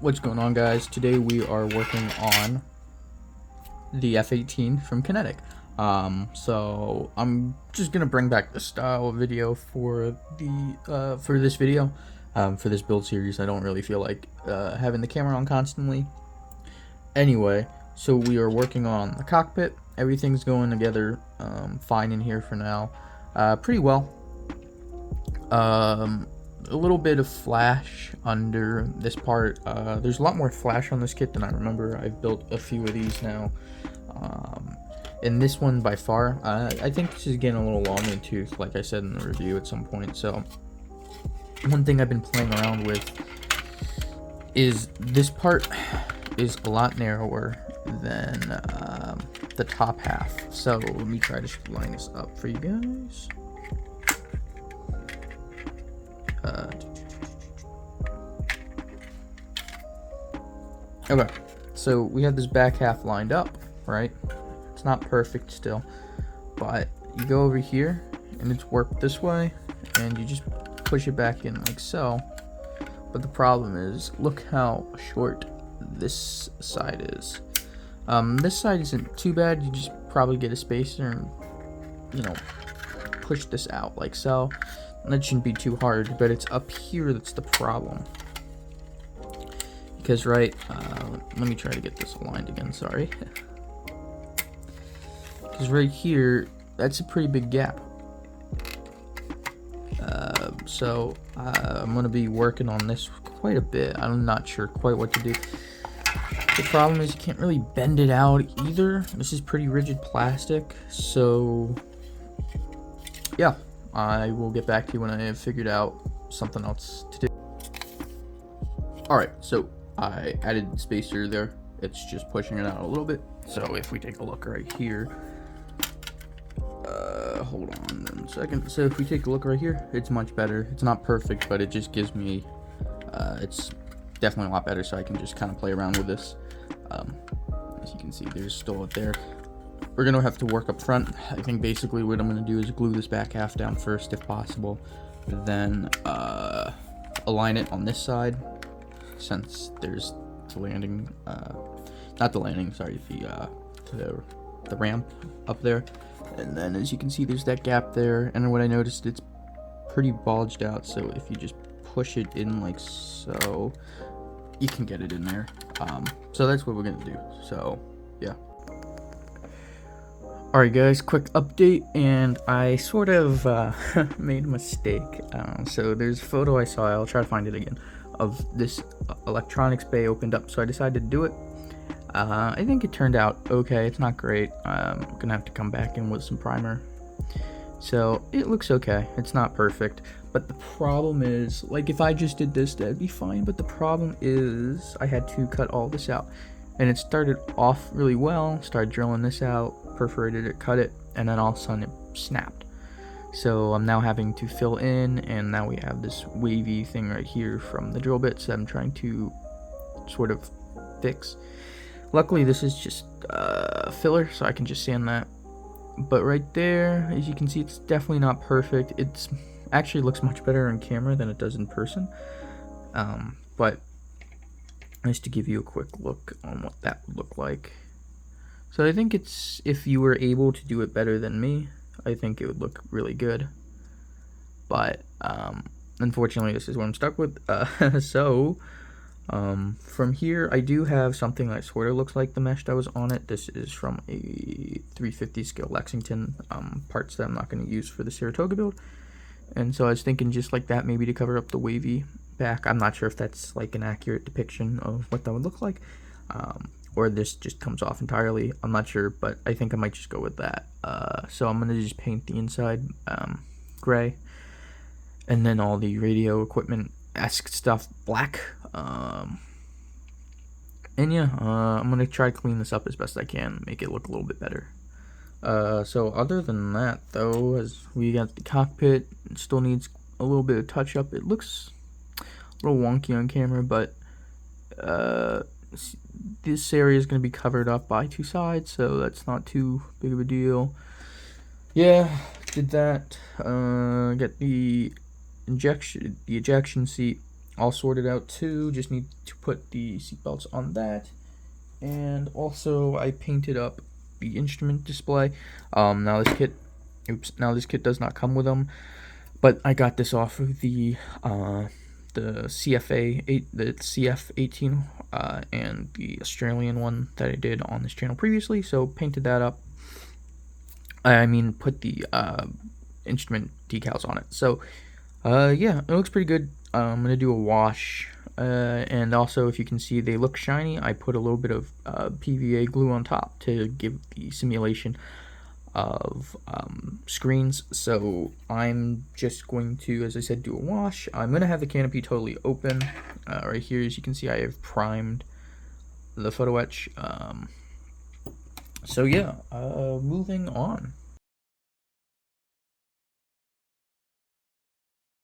What's going on, guys? Today we are working on the F-18 from Kinetic. So I'm just gonna bring back the style video for the for this video, for this build series. I don't really feel like having the camera on constantly. Anyway, so we are working on the cockpit. Everything's going together fine in here for now, pretty well. A little bit of flash under this part. There's a lot more flash on this kit than I remember. I've built a few of these now. And this one by far, I think this is getting a little long in the tooth, like I said in the review at some point. So one thing I've been playing around with is this part is a lot narrower than the top half. So let me try to line this up for you guys. Okay, so we have this back half lined up, right? It's not perfect still, but you go over here and it's warped this way and you just push it back in like so. But the problem is, look how short this side is. This side isn't too bad. You just probably get a spacer and, you know, push this out like so. That shouldn't be too hard, but it's up here that's the problem. Because let me try to get this aligned again, sorry. Because right here, that's a pretty big gap. So I'm going to be working on this quite a bit. I'm not sure quite what to do. The problem is you can't really bend it out either. This is pretty rigid plastic, so yeah. I will get back to you when I have figured out something else to do. Alright, so I added spacer there. It's just pushing it out a little bit. So if we take a look right here, hold on 1 second. So if we take a look right here, it's much better. It's not perfect, but it just gives me, it's definitely a lot better, so I can just kind of play around with this. As you can see, there's still it there. We're gonna have to work up front. I think basically what I'm gonna do is glue this back half down first if possible, then align it on this side, since there's the landing, not the landing, sorry, the ramp up there. And then as you can see, there's that gap there, and what I noticed, it's pretty bulged out, so if you just push it in like so, you can get it in there. So that's what we're gonna do, so yeah. Alright guys, quick update, and I sort of made a mistake. So there's a photo I saw, I'll try to find it again, of this electronics bay opened up, so I decided to do it. I think it turned out okay. It's not great. I'm gonna have to come back in with some primer. So it looks okay. It's not perfect, but the problem is, like, if I just did this, that'd be fine, but the problem is I had to cut all this out. And it started off really well, started drilling this out, perforated it, cut it, and then all of a sudden it snapped. So I'm now having to fill in, and now we have this wavy thing right here from the drill bits that I'm trying to sort of fix. Luckily this is just filler, so I can just sand that. But right there, as you can see, it's definitely not perfect. It's actually looks much better on camera than it does in person. But just to give you a quick look on what that would look like. So I think it's, if you were able to do it better than me, I think it would look really good. But unfortunately, this is what I'm stuck with. So from here, I do have something that sort of looks like the mesh that was on it. This is from a 350 scale Lexington, parts that I'm not going to use for the Saratoga build. And so I was thinking just like that, maybe to cover up the wavy back. I'm not sure if that's like an accurate depiction of what that would look like, or this just comes off entirely. I'm not sure, but I think I might just go with that. So I'm gonna just paint the inside gray, and then all the radio equipment-esque stuff black. And yeah, I'm gonna try to clean this up as best I can, make it look a little bit better. So other than that, though, as we got the cockpit, it still needs a little bit of touch up. It looks a little wonky on camera, but this area is going to be covered up by two sides, so that's not too big of a deal. Yeah, did that. Get the ejection seat all sorted out too. Just need to put the seatbelts on that. And also I painted up the instrument display. Now this kit does not come with them, but I got this off of the CF-18 and the Australian one that I did on this channel previously. So painted that up. Put the instrument decals on it. So yeah, it looks pretty good. I'm gonna do a wash, and also, if you can see, they look shiny. I put a little bit of PVA glue on top to give the simulation of screens. So I'm just going to, as I said, do a wash. I'm gonna have the canopy totally open. Right here, as you can see, I have primed the photo etch. So yeah, moving on.